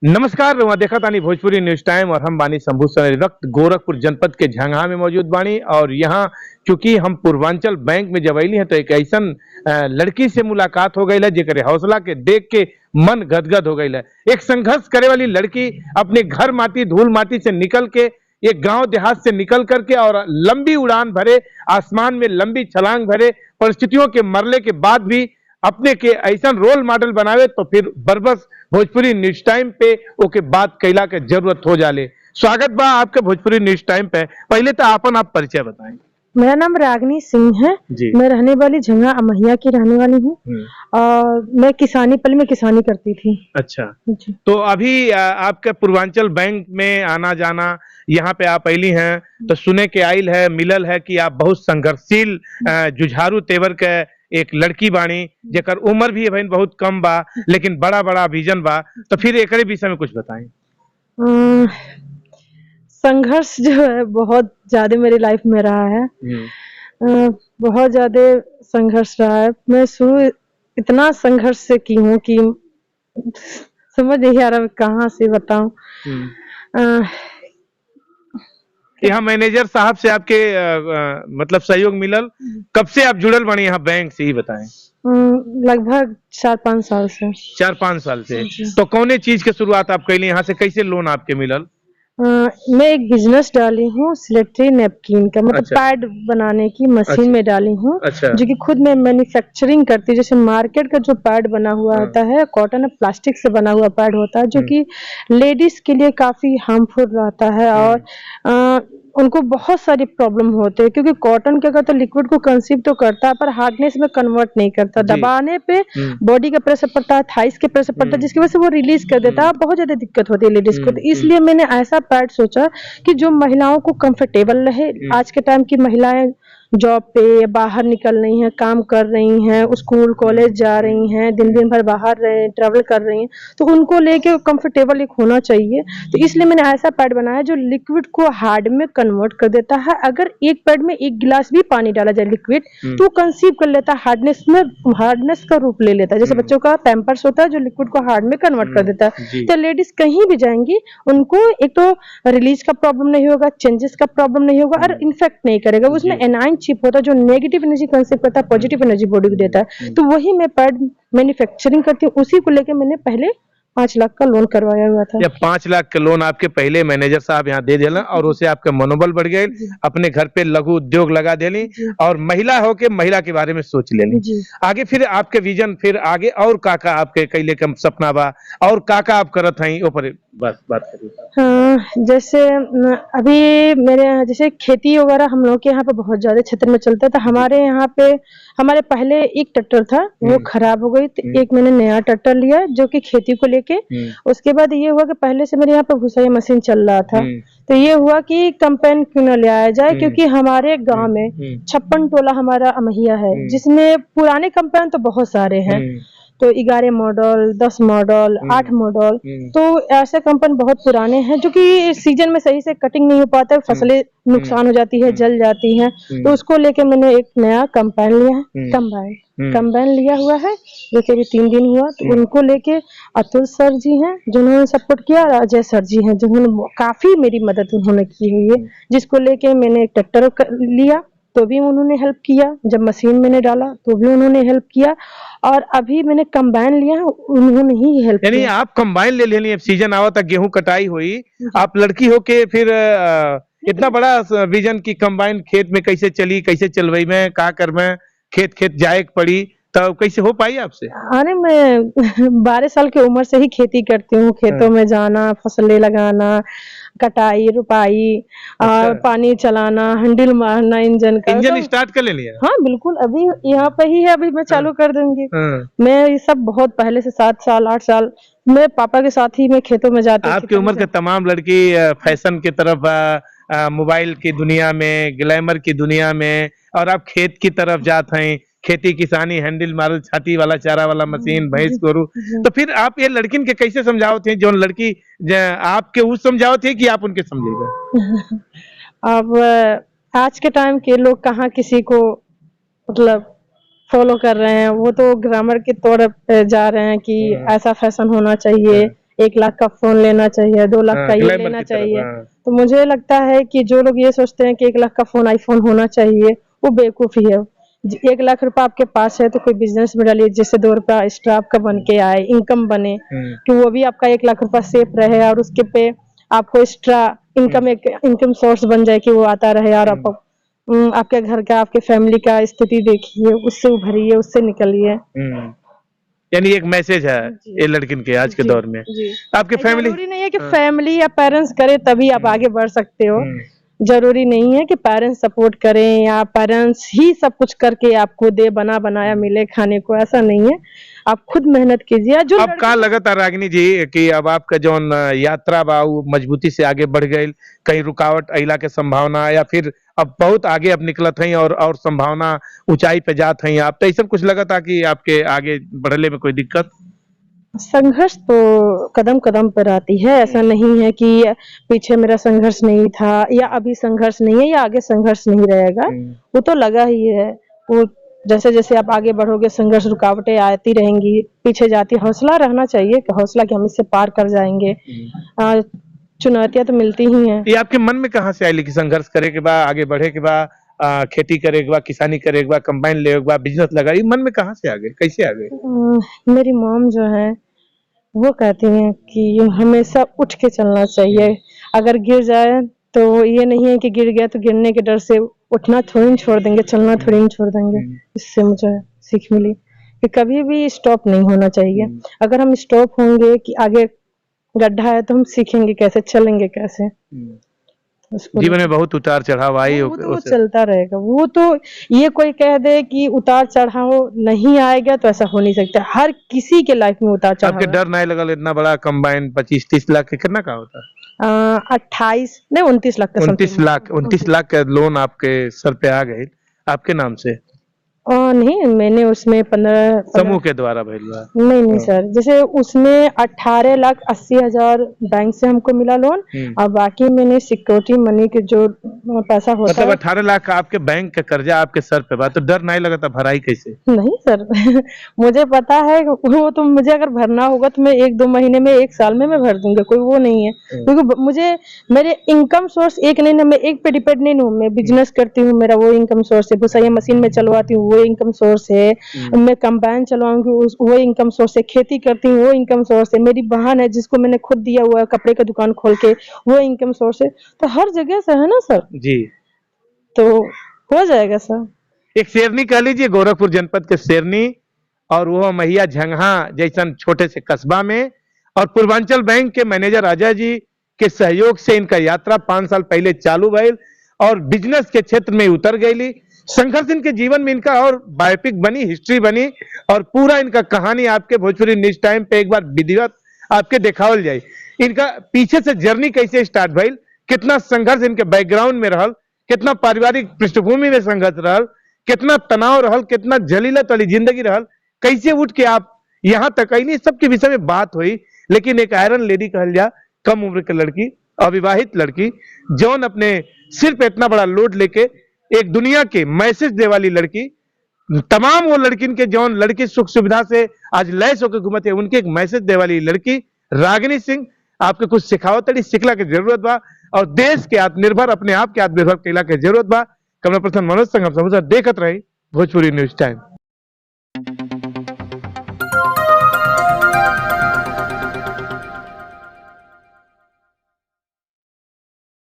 नमस्कार रउआ देखा तानी भोजपुरी न्यूज टाइम और हम बानी शंभू सर इस वक्त गोरखपुर जनपद के झंगहा में मौजूद बानी। और यहाँ चूंकि हम पूर्वांचल बैंक में जब अली हैं तो एक ऐसन लड़की से मुलाकात हो गई है जेकरे हौसला के देख के मन गदगद हो गई है। एक संघर्ष करे वाली लड़की अपने घर माटी धूल माटी से निकल के एक गांव देहात से निकल करके और लंबी उड़ान भरे, आसमान में लंबी छलांग भरे, परिस्थितियों के मरले के बाद भी अपने के ऐसा रोल मॉडल बनावे तो फिर बरबस भोजपुरी न्यूज टाइम पे ओके बात कैला के जरूरत हो जाले। स्वागत बा आपके भोजपुरी न्यूज टाइम पे। पहले तो आप परिचय बताएं। मेरा नाम रागनी सिंह है जी। मैं रहने वाली झंगा अमहिया की रहने वाली हूँ और मैं पहले में किसानी करती थी। अच्छा जी। तो अभी आपके पूर्वांचल बैंक में आना जाना, यहाँ पे आप अली हैं तो सुने के आइल है मिलल है कि आप बहुत संघर्षशील जुझारू तेवर के एक लड़की बाणी जेकर उम्र भी अभी बहुत कम बा लेकिन बड़ा बड़ा विजन बा। तो फिर एक विषय में कुछ बताएं। संघर्ष जो है बहुत ज्यादा मेरी लाइफ में रहा है। बहुत ज्यादा संघर्ष रहा है। मैं शुरू इतना संघर्ष से की हूँ कि समझ नहीं आ रहा कहाँ से बताऊं। यहाँ मैनेजर साहब से आपके मतलब सहयोग मिलल, कब से आप जुड़ल बनी यहाँ बैंक से, ही बताएं। लगभग 4-5 साल से। 4-5 साल से। तो कौन चीज के शुरुआत आप कैली, यहाँ से कैसे लोन आपके मिलल? मैं एक बिजनेस डाली हूँ सिलेक्ट्री नैपकिन का, मतलब अच्छा। पैड बनाने की मशीन में डाली हूँ। अच्छा। जो कि खुद मैं मैन्युफैक्चरिंग करती हूँ। जैसे मार्केट का जो पैड बना हुआ होता है कॉटन और प्लास्टिक से बना हुआ पैड होता है जो कि लेडीज के लिए काफी हार्मफुल रहता है और उनको बहुत सारी प्रॉब्लम होते हैं क्योंकि कॉटन क्या करता है लिक्विड को कंसीव तो करता है पर हार्डनेस में कन्वर्ट नहीं करता। दबाने पे बॉडी का प्रेशर पड़ता है, थाइस के प्रेशर पड़ता है जिसकी वजह से वो रिलीज कर देता है। बहुत ज्यादा दिक्कत होती है लेडीज को। तो इसलिए मैंने ऐसा पैड सोचा कि जो महिलाओं को कंफर्टेबल रहे। आज के टाइम की महिलाएं जॉब पे बाहर निकल रही हैं, काम कर रही हैं, स्कूल कॉलेज जा रही हैं, दिन भर बाहर रहे ट्रैवल कर रही हैं, तो उनको लेके कंफर्टेबल एक होना चाहिए। तो इसलिए मैंने ऐसा पैड बनाया जो लिक्विड को हार्ड में कन्वर्ट कर देता है। अगर एक पैड में 1 गिलास भी पानी डाला जाए लिक्विड तो कंसीव कर लेता है, हार्डनेस का रूप ले लेता है। जैसे बच्चों का पैम्पर्स होता है जो लिक्विड को हार्ड में कन्वर्ट कर देता है। तो लेडीज कहीं भी जाएंगी उनको एक तो रिलीज का प्रॉब्लम नहीं होगा, चेंजेस का प्रॉब्लम नहीं होगा और इन्फेक्ट नहीं करेगा। उसमें एनाइन चिप होता है जो नेगेटिव एनर्जी कंसीव करता है, पॉजिटिव एनर्जी बॉडी को देता है। तो वही मैं पैड मैन्युफैक्चरिंग करती हूँ। उसी को लेकर मैंने पहले 5 लाख का लोन करवाया हुआ था। 5 लाख का लोन आपके पहले मैनेजर साहब यहाँ दे दिला और उससे आपका मनोबल बढ़ गए, अपने घर पे लघु उद्योग लगा देली और महिला होके महिला के बारे में सोच लेली। आगे फिर आपके विजन, फिर आगे और काका आपके कैले का सपना बा और काका आप करत हैं ऊपर बात करिए। हाँ, जैसे अभी मेरे यहाँ जैसे खेती वगैरह हम लोग के यहाँ पे बहुत ज्यादा क्षेत्र में चलता था। हमारे यहाँ पे हमारे पहले एक ट्रैक्टर था वो खराब हो गई तो एक मैंने नया ट्रैक्टर लिया जो कि खेती को लेके। उसके बाद ये हुआ कि पहले से मेरे यहाँ पे भूसाई मशीन चल रहा था तो ये हुआ कि कंपेन क्यों न ले आया जाए क्योंकि हमारे गांव में 56 टोला हमारा अमहिया है जिसमें पुराने कंपेन तो बहुत सारे हैं। तो 11 मॉडल, 10 मॉडल, 8 मॉडल, तो ऐसे कंपन बहुत पुराने हैं जो कि सीजन में सही से कटिंग नहीं हो पाता है, फसलें नुकसान हो जाती है, जल जाती हैं। तो उसको लेके मैंने एक नया कंबाइन लिया है, कंबाइन लिया हुआ है जो कि अभी 3 दिन हुआ। तो उनको लेके अतुल सर जी हैं जिन्होंने सपोर्ट किया, अजय सर जी हैं जिन्होंने काफी मेरी मदद उन्होंने की हुई है। जिसको लेके मैंने एक ट्रैक्टर लिया तो भी उन्होंने हेल्प किया, जब मशीन मैंने डाला तो भी उन्होंने हेल्प किया और अभी मैंने कंबाइन लिया उन्होंने ही हेल्प किया। यानी आप कंबाइन ले लेनी, अब सीजन आवा तक गेहूं कटाई हुई, आप लड़की होके फिर इतना बड़ा विजन की कंबाइन खेत में कैसे चली, कैसे चलवाई में का कर में खेत जाए पड़ी तो कैसे हो पाई आपसे? अरे मैं 12 साल की उम्र से ही खेती करती हूँ। खेतों में जाना, फसलें लगाना, कटाई रुपाई और पानी चलाना, हैंडल मारना इंजन का। इंजन स्टार्ट कर ले लिया? हाँ बिल्कुल, अभी यहाँ पे ही है, अभी मैं चालू कर दूंगी। मैं ये सब बहुत पहले से 7 साल 8 साल मैं पापा के साथ ही मैं खेतों में जाती हूँ। आपकी उम्र के तमाम लड़की फैशन की तरफ, मोबाइल की दुनिया में, ग्लैमर की दुनिया में, और आप खेत की तरफ जाते हैं, खेती किसानी, हैंडल मारल, छाती वाला, चारा वाला मशीन, भैंस गोरू। तो फिर आप ये लड़किन के कैसे समझाओ थे जो लड़की आपके उस समझाओ थे कि आप उनके समझेगा? अब आज के टाइम के लोग कहाँ किसी को मतलब फॉलो कर रहे हैं, वो तो ग्रामर के तौर पे जा रहे हैं कि ऐसा फैशन होना चाहिए, 1 लाख का फोन लेना चाहिए, 2 लाख का ये लेना चाहिए। तो मुझे लगता है कि जो लोग ये सोचते हैं कि 1 लाख का फोन आईफोन होना चाहिए, वो बेवकूफी है। 1 लाख रुपया आपके पास है तो कोई बिजनेस में डालिए, जिससे 2 रुपया एक्स्ट्रा आपका बन के आए, इनकम बने, कि वो भी आपका 1 लाख रुपया सेफ रहे और उसके पे आपको एक्स्ट्रा इनकम, एक इनकम सोर्स बन जाए कि वो आता रहे। और आप आपके घर का, आपके फैमिली का स्थिति देखिए, उससे उभरिए, उससे निकलिए। यानी एक मैसेज है ये लड़किन के आज के दौर में। आपके फैमिली, जरूरी नहीं है कि फैमिली या पेरेंट्स करे तभी आप आगे बढ़ सकते हो। जरूरी नहीं है कि पेरेंट्स सपोर्ट करें या पेरेंट्स ही सब कुछ करके आपको दे, बना बनाया मिले खाने को, ऐसा नहीं है। आप खुद मेहनत कीजिए। जो अब का लगता रागिनी जी कि अब आपका जो यात्रा बा वो मजबूती से आगे बढ़ गई, कहीं रुकावट अइला के संभावना, या फिर अब बहुत आगे अब निकलत हैं और संभावना ऊंचाई पे जात हैं आप, तो सब कुछ लगता कि आपके आगे बढ़ने में कोई दिक्कत? संघर्ष तो कदम कदम पर आती है, ऐसा नहीं है कि पीछे मेरा संघर्ष नहीं था या अभी संघर्ष नहीं है या आगे संघर्ष नहीं रहेगा, वो तो लगा ही है। वो जैसे जैसे आप आगे बढ़ोगे संघर्ष, रुकावटें आती रहेंगी, पीछे जाती, हौसला रहना चाहिए कि हौसला कि हम इससे पार कर जाएंगे। चुनौतियां तो मिलती ही हैं। ये आपके मन में कहाँ से आई कि संघर्ष करे के बाद, आगे बढ़े के बाद, खेती करे के बाद, किसानी करे के बाद, कंबाइन ले के बाद, बिजनेस लगा, ये मन में कहाँ से आ गए, कैसे आ गए? मेरी मॉम जो है वो कहती हैं कि हमेशा उठ के चलना चाहिए, अगर गिर जाए तो ये नहीं है कि गिर गया तो गिरने के डर से उठना थोड़ी छोड़ देंगे, चलना थोड़ी छोड़ देंगे। इससे मुझे सीख मिली कि कभी भी स्टॉप नहीं होना चाहिए। अगर हम स्टॉप होंगे कि आगे गड्ढा है तो हम सीखेंगे कैसे, चलेंगे कैसे। जीवन में बहुत उतार चढ़ाव आई, वो तो चलता रहेगा। वो तो ये कोई कह दे कि उतार चढ़ाव नहीं आएगा तो ऐसा हो नहीं सकता। हर किसी के लाइफ में उतार चढ़ाव। आपके डर नहीं लगा इतना बड़ा कंबाइन 25-30 लाख के कितना का होता है? 28 नहीं 29 लाख का। 29 लाख का लोन आपके सर पे आ गए आपके नाम से? नहीं, मैंने उसमें 15 समूह के द्वारा भेजा? नहीं सर, जैसे उसमें 18,80,000 बैंक से हमको मिला लोन, और बाकी मैंने सिक्योरिटी मनी के जो पैसा होता मतलब 18 लाख का आपके बैंक का कर्जा आपके सर पे बा, तो डर नहीं लगा था भराई कैसे? नहीं सर मुझे पता है वो तो, मुझे अगर भरना होगा तो मैं 1-2 महीने में, 1 साल में मैं भर दूंगा, कोई वो नहीं है। क्योंकि मुझे मेरे इनकम सोर्स एक नहीं ना, मैं एक पे डिपेंड नहीं हूँ। मैं बिजनेस करती हूँ, मेरा वो इनकम सोर्स है, भुसाइया मशीन में चलवाती हूँ, वो इनकम सोर्स है। मैं कंबाइन चलाऊंगी, वो इनकम सोर्स है। खेती करती हूँ, वो इनकम सोर्स है। मेरी बहन है जिसको मैंने खुद दिया हुआ है कपड़े का दुकान खोल के, वो इनकम सोर्स है। तो हर जगह से है ना सर जी, तो हो जाएगा सर। एक शेरनी कह लीजिए, गोरखपुर जनपद के शेरनी, और वो मैया झंगहा जैसा छोटे से कस्बा में, और पूर्वांचल बैंक के मैनेजर अजय जी के सहयोग से इनका यात्रा 5 साल पहले चालू भई और बिजनेस के क्षेत्र में उतर गई। संघर्ष इनके जीवन में इनका और बायोपिक बनी, हिस्ट्री बनी, और पूरा इनका कहानी आपके भोजपुरी न्यूज टाइम पे एक बार विधिवत आपके दिखावल जाए। इनका पीछे से जर्नी कैसे स्टार्ट भइल, कितना संघर्ष इनके बैकग्राउंड में रहल, कितना पारिवारिक पृष्ठभूमि में संघर्ष रहल, कितना तनाव रहल, कितना जलीलत वाली जिंदगी रहल, कैसे उठ के आप यहाँ तक आई, सबके विषय में बात हुई। लेकिन एक आयरन लेडी कहल जा, कम उम्र की लड़की, अविवाहित लड़की, जौन अपने सिर पे इतना बड़ा लोड लेके एक दुनिया के मैसेज दे वाली लड़की, तमाम वो लड़किन के जौन लड़की सुख सुविधा से आज लैस होकर घूमते हैं, उनके एक मैसेज दे वाली लड़की रागिनी सिंह, आपके कुछ सिखावत सिखला की जरूरत बा, और देश के आत्मनिर्भर, अपने आप के आत्मनिर्भर कैला के जरूरत बा। कैमरा पर्सन मनोज संगम देखत रही भोजपुरी न्यूज टाइम।